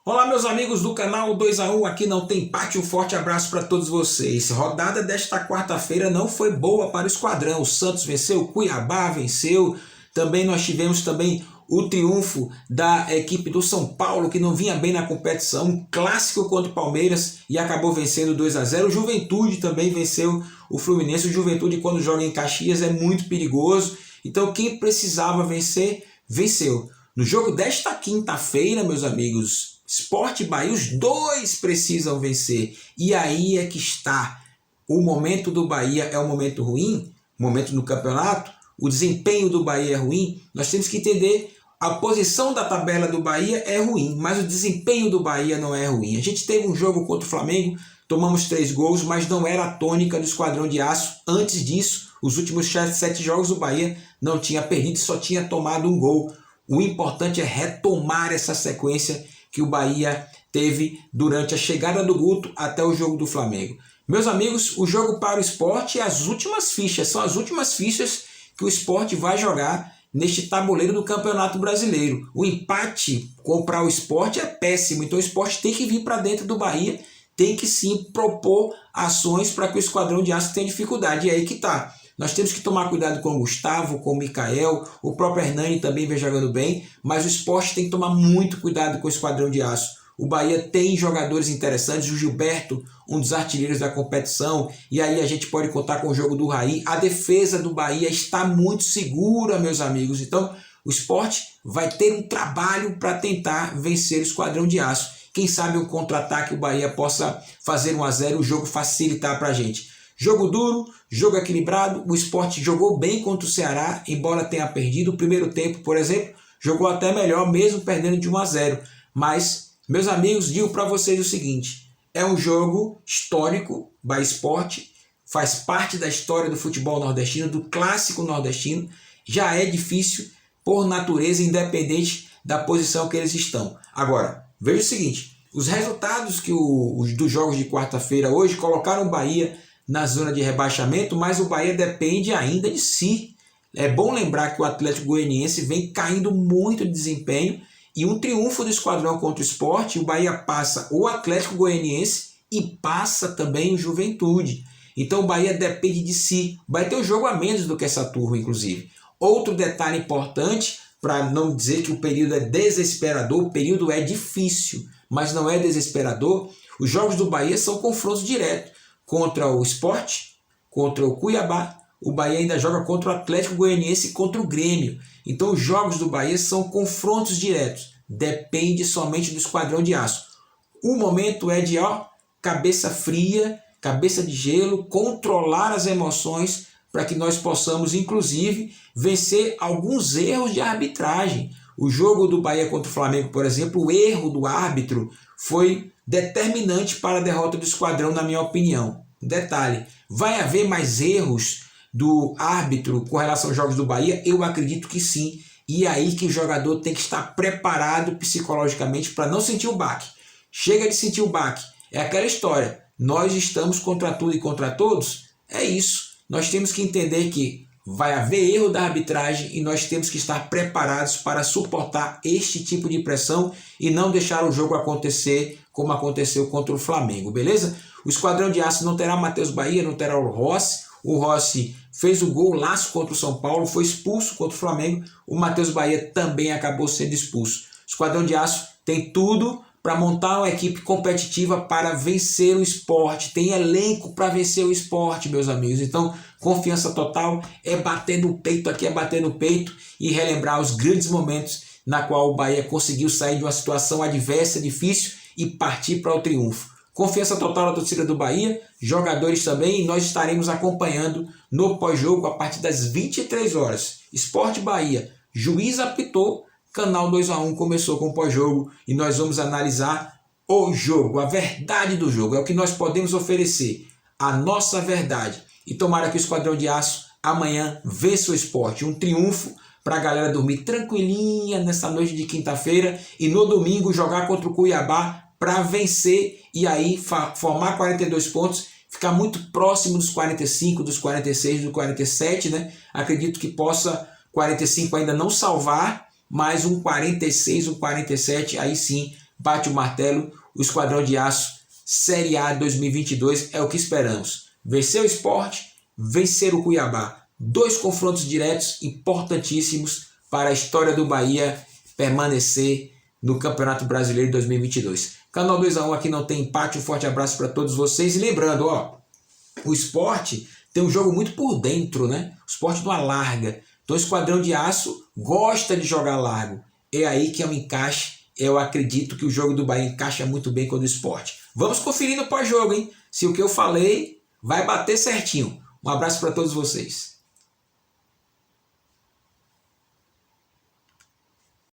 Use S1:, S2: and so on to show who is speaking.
S1: Olá, meus amigos do canal 2 a 1, aqui não tem empate, um forte abraço para todos vocês. Rodada desta quarta-feira não foi boa para o esquadrão. O Santos venceu, o Cuiabá venceu, também nós tivemos o triunfo da equipe do São Paulo, que não vinha bem na competição, um clássico contra o Palmeiras e acabou vencendo 2 a 0. O Juventude também venceu o Fluminense. O Juventude, quando joga em Caxias, é muito perigoso, então quem precisava vencer, venceu. No jogo desta quinta-feira, meus amigos, Sport e Bahia, os dois precisam vencer. E aí é que está. O momento do Bahia é um momento ruim, momento no campeonato, o desempenho do Bahia é ruim. Nós temos que entender, a posição da tabela do Bahia é ruim, mas o desempenho do Bahia não é ruim. A gente teve um jogo contra o Flamengo, tomamos 3 gols, mas não era a tônica do Esquadrão de Aço. Antes disso, os últimos 7 jogos, o Bahia não tinha perdido, só tinha tomado um gol. O importante é retomar essa sequência que o Bahia teve durante a chegada do Guto até o jogo do Flamengo. Meus amigos, o jogo para o Sport é as últimas fichas, são as últimas fichas que o Sport vai jogar neste tabuleiro do Campeonato Brasileiro. O empate para o Sport é péssimo, então o Sport tem que vir para dentro do Bahia, tem que sim propor ações para que o Esquadrão de Aço tenha dificuldade, e aí que está. Nós temos que tomar cuidado com o Gustavo, com o Mikael, o próprio Hernani também vem jogando bem, mas o Sport tem que tomar muito cuidado com o Esquadrão de Aço. O Bahia tem jogadores interessantes, o Gilberto, um dos artilheiros da competição, e aí a gente pode contar com o jogo do Raí. A defesa do Bahia está muito segura, meus amigos, então o Sport vai ter um trabalho para tentar vencer o Esquadrão de Aço. Quem sabe um contra-ataque o Bahia possa fazer 1 a 0 e o jogo facilitar para a gente. Jogo duro, jogo equilibrado, o Sport jogou bem contra o Ceará, embora tenha perdido. O primeiro tempo, por exemplo, jogou até melhor, mesmo perdendo de 1 a 0. Mas, meus amigos, digo para vocês o seguinte, é um jogo histórico, Bahia Sport, faz parte da história do futebol nordestino, do clássico nordestino, já é difícil por natureza, independente da posição que eles estão. Agora, veja o seguinte, os resultados dos jogos de quarta-feira hoje colocaram o Bahia na zona de rebaixamento, mas o Bahia depende ainda de si. É bom lembrar que o Atlético Goianiense vem caindo muito de desempenho e um triunfo do Esquadrão contra o Sport, o Bahia passa o Atlético Goianiense e passa também o Juventude. Então o Bahia depende de si. Vai ter um jogo a menos do que essa turma, inclusive. Outro detalhe importante, para não dizer que o período é desesperador, o período é difícil, mas não é desesperador. Os jogos do Bahia são confrontos diretos. Contra o Sport, contra o Cuiabá, o Bahia ainda joga contra o Atlético Goianiense e contra o Grêmio. Então os jogos do Bahia são confrontos diretos, depende somente do Esquadrão de Aço. O momento é de cabeça fria, cabeça de gelo, controlar as emoções para que nós possamos, inclusive, vencer alguns erros de arbitragem. O jogo do Bahia contra o Flamengo, por exemplo, o erro do árbitro foi determinante para a derrota do Esquadrão, na minha opinião. Detalhe, vai haver mais erros do árbitro com relação aos jogos do Bahia? Eu acredito que sim. E é aí que o jogador tem que estar preparado psicologicamente para não sentir o baque. Chega de sentir o baque. É aquela história. Nós estamos contra tudo e contra todos? É isso. Nós temos que entender que vai haver erro da arbitragem e nós temos que estar preparados para suportar este tipo de pressão e não deixar o jogo acontecer como aconteceu contra o Flamengo, beleza? O Esquadrão de Aço não terá Matheus Bahia, não terá o Rossi. O Rossi fez o gol laço contra o São Paulo, foi expulso contra o Flamengo. O Matheus Bahia também acabou sendo expulso. O Esquadrão de Aço tem tudo para montar uma equipe competitiva para vencer o Sport. Tem elenco para vencer o Sport, meus amigos. Então, confiança total, é bater no peito aqui, é bater no peito e relembrar os grandes momentos na qual o Bahia conseguiu sair de uma situação adversa, difícil e partir para o triunfo. Confiança total na torcida do Bahia, jogadores também, e nós estaremos acompanhando no pós-jogo a partir das 23 horas. Sport Bahia, juiz apitou, canal 2 a 1 começou com o pós-jogo e nós vamos analisar o jogo, a verdade do jogo, é o que nós podemos oferecer, a nossa verdade. E tomara que o Esquadrão de Aço amanhã vença o Sport, um triunfo para a galera dormir tranquilinha nessa noite de quinta-feira e no domingo jogar contra o Cuiabá para vencer e aí formar 42 pontos, ficar muito próximo dos 45, dos 46, dos 47, né? Acredito que possa 45 ainda não salvar, mas um 46, um 47, aí sim bate o martelo, o Esquadrão de Aço, Série A 2022 é o que esperamos. Vencer o Sport, vencer o Cuiabá. 2 confrontos diretos importantíssimos para a história do Bahia permanecer no Campeonato Brasileiro 2022. Canal 2x1 aqui não tem empate. Um forte abraço para todos vocês. E lembrando, o Sport tem um jogo muito por dentro, né? O Sport não alarga. Então o Esquadrão de Aço gosta de jogar largo. É aí que é um encaixe. Eu acredito que o jogo do Bahia encaixa muito bem com o do Sport. Vamos conferir no pós-jogo, hein? Se o que eu falei vai bater certinho. Um abraço para todos vocês.